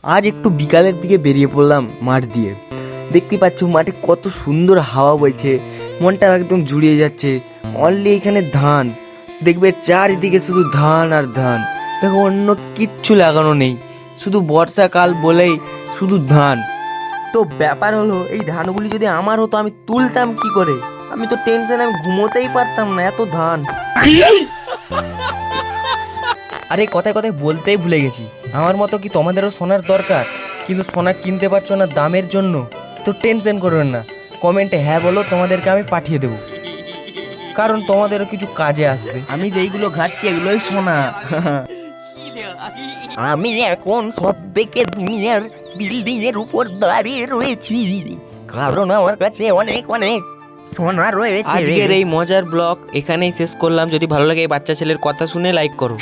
আজ একটু বিকালের দিকে বেরিয়ে পড়লাম মাঠ দিয়ে। দেখতে পাচ্ছ মাঠে কত সুন্দর হাওয়া বইছে, মনটা একদম জুড়িয়ে যাচ্ছে। অনলি এখানে ধান, দেখবে চারিদিকে শুধু ধান আর ধান। দেখো অন্য কিচ্ছু লাগানো নেই, শুধু বর্ষাকাল বলেই শুধু ধান। তো ব্যাপার হলো এই ধানগুলি যদি আমার হতো আমি তুলতাম কি করে? আমি তো টেনশনে আমি ঘুমোতেই পারতাম না, এত ধান। আরে কথায় কথায় বলতেই ভুলে গেছি, আমার মতো কি তোমাদেরও সোনার দরকার কিন্তু সোনা কিনতে পারছো না দামের জন্য? তো টেনশন করবেন না, কমেন্টে হ্যাঁ বলো, তোমাদেরকে আমি পাঠিয়ে দেবো, কারণ তোমাদেরও কিছু কাজে আসবে। আমি যেইগুলো ঘাটছি এগুলোই সোনা। আমি এখন সব থেকে দুনিয়ার বিল্ডিং এর উপর দাঁড়িয়ে রয়েছি, কারণ আমার কাছে অনেক অনেক সোনা রয়েছে। আজকের এই মজার ব্লগ এখানেই শেষ করলাম। যদি ভালো লাগে এই বাচ্চা ছেলের কথা শুনে লাইক করো।